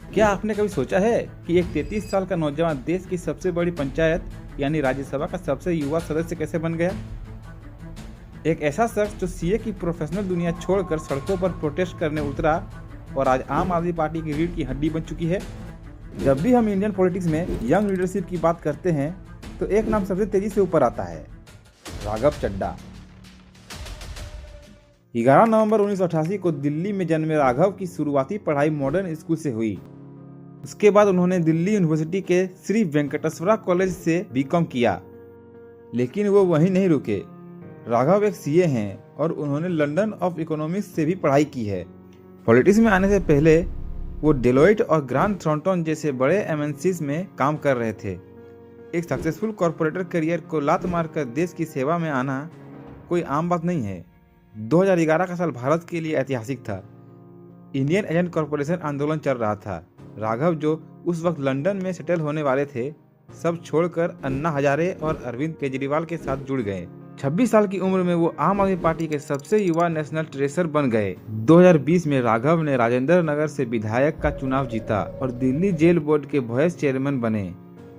क्या आपने कभी सोचा है कि एक 33 साल का नौजवान देश की सबसे बड़ी पंचायत यानी राज्यसभा का सबसे युवा सदस्य कैसे बन गया? एक ऐसा शख्स जो सीए की प्रोफेशनल दुनिया छोड़कर सड़कों पर प्रोटेस्ट करने उतरा और आज आम आदमी पार्टी की रीढ़ की हड्डी बन चुकी है। जब भी हम इंडियन पॉलिटिक्स में यंग लीडरशिप की बात करते हैं तो एक नाम सबसे तेजी से ऊपर आता है, राघव चड्ढा। 11 नवंबर 1988 को दिल्ली में जन्मे राघव की शुरुआती पढ़ाई मॉडर्न स्कूल से हुई। उसके बाद उन्होंने दिल्ली यूनिवर्सिटी के श्री वेंकटेश्वरा कॉलेज से बीकॉम किया, लेकिन वो वहीं नहीं रुके। राघव एक सीए हैं और उन्होंने लंदन ऑफ इकोनॉमिक्स से भी पढ़ाई की है। पॉलिटिक्स में आने से पहले वो डेलोइट और ग्रांट थॉर्नटन जैसे बड़े एमएनसीज में काम कर रहे थे। एक सक्सेसफुल कॉरपोरेटर करियर को लात मारकर देश की सेवा में आना कोई आम बात नहीं है। 2011 का साल भारत के लिए ऐतिहासिक था। इंडियन एजेंट कॉरपोरेशन आंदोलन चल रहा था। राघव जो उस वक्त लंदन में सेटल होने वाले थे, सब छोड़कर अन्ना हजारे और अरविंद केजरीवाल के साथ जुड़ गए। 26 साल की उम्र में वो आम आदमी पार्टी के सबसे युवा नेशनल ट्रेजरर बन गए। 2020 में राघव ने राजेंद्र नगर से विधायक का चुनाव जीता और दिल्ली जेल बोर्ड के वाइस चेयरमैन बने।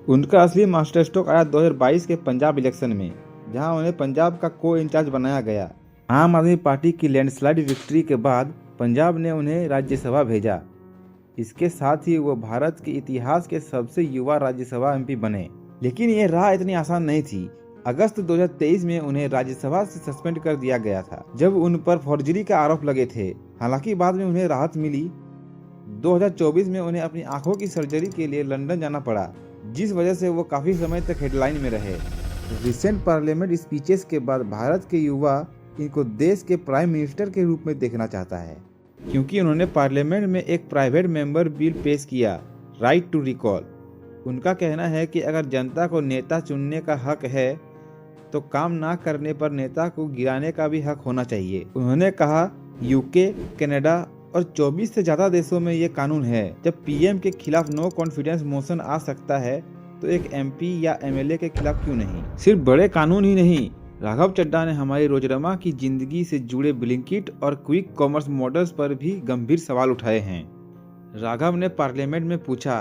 उनका असली मास्टर स्ट्रोक आया 2022 के पंजाब इलेक्शन में, जहां उन्हें पंजाब का को इंचार्ज बनाया गया। आम आदमी पार्टी की लैंडस्लाइड विक्ट्री के बाद पंजाब ने उन्हें राज्यसभा भेजा। इसके साथ ही वो भारत के इतिहास के सबसे युवा राज्यसभा एमपी बने। लेकिन ये राह इतनी आसान नहीं थी। अगस्त 2023 में उन्हें राज्यसभा से सस्पेंड कर दिया गया था, जब उन पर फॉर्जरी का आरोप लगे थे। हालांकि बाद में उन्हें राहत मिली। 2024 में उन्हें अपनी आंखों की सर्जरी के लिए लंदन जाना पड़ा, जिस वजह से वो काफी समय तक हेडलाइन में रहे। रिसेंट पार्लियामेंट स्पीचेस के बाद भारत के युवा इनको देश के प्राइम मिनिस्टर के रूप में देखना चाहता है, क्योंकि उन्होंने पार्लियामेंट में एक प्राइवेट मेंबर बिल पेश किया, राइट टू रिकॉल। उनका कहना है कि अगर जनता को नेता चुनने का हक है तो काम ना करने पर नेता को गिराने का भी हक होना चाहिए। उन्होंने कहा, यूके, कनाडा और 24 से ज्यादा देशों में ये कानून है। जब पीएम के खिलाफ नो कॉन्फिडेंस मोशन आ सकता है तो एक एमपी या एमएलए के खिलाफ क्यों नहीं। सिर्फ बड़े कानून ही नहीं, राघव चड्ढा ने हमारी रोजमर्रा की जिंदगी से जुड़े ब्लिंकिट और क्विक कॉमर्स मॉडल्स पर भी गंभीर सवाल उठाए हैं। राघव ने पार्लियामेंट में पूछा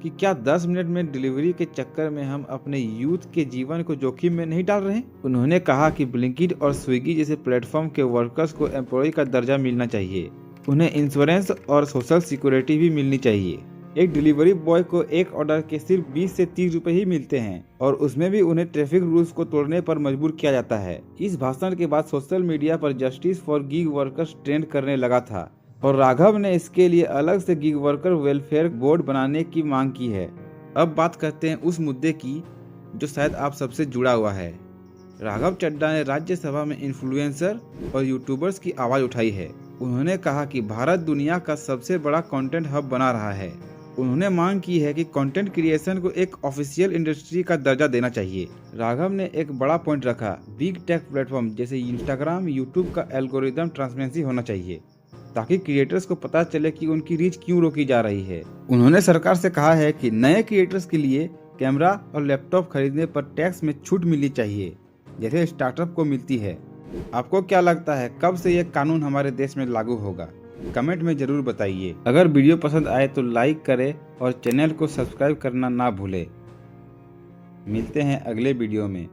कि क्या 10 मिनट में डिलीवरी के चक्कर में हम अपने यूथ के जीवन को जोखिम में नहीं डाल रहे? उन्होंने कहा कि ब्लिंकिट और स्विगी जैसे प्लेटफॉर्म के वर्कर्स को एम्प्लॉय का दर्जा मिलना चाहिए। उन्हें इंश्योरेंस और सोशल सिक्योरिटी भी मिलनी चाहिए। एक डिलीवरी बॉय को एक ऑर्डर के सिर्फ 20 से 30 रुपए ही मिलते हैं और उसमें भी उन्हें ट्रैफिक रूल्स को तोड़ने पर मजबूर किया जाता है। इस भाषण के बाद सोशल मीडिया पर justice for gig workers trend करने लगा था और राघव ने इसके लिए अलग से गिग वर्कर वेलफेयर बोर्ड बनाने की मांग की है। अब बात करते हैं उस मुद्दे की जो शायद आप सबसे जुड़ा हुआ है। राघव चड्ढा ने राज्यसभा में इन्फ्लुएंसर और यूट्यूबर्स की आवाज उठाई है। उन्होंने कहा कि भारत दुनिया का सबसे बड़ा कंटेंट हब बना रहा है। उन्होंने मांग की है कि कंटेंट क्रिएशन को एक ऑफिशियल इंडस्ट्री का दर्जा देना चाहिए। राघव ने एक बड़ा पॉइंट रखा, बिग टेक प्लेटफॉर्म जैसे इंस्टाग्राम, यूट्यूब का एल्गोरिदम ट्रांसपेरेंसी होना चाहिए, ताकि क्रिएटर्स को पता चले कि उनकी रीच क्यों रोकी जा रही है। उन्होंने सरकार से कहा है कि नए क्रिएटर्स के लिए कैमरा और लैपटॉप खरीदने पर टैक्स में छूट मिलनी चाहिए, जैसे स्टार्टअप को मिलती है। आपको क्या लगता है, कब से यह कानून हमारे देश में लागू होगा? कमेंट में जरूर बताइए। अगर वीडियो पसंद आए तो लाइक करें और चैनल को सब्सक्राइब करना ना भूलें। मिलते हैं अगले वीडियो में।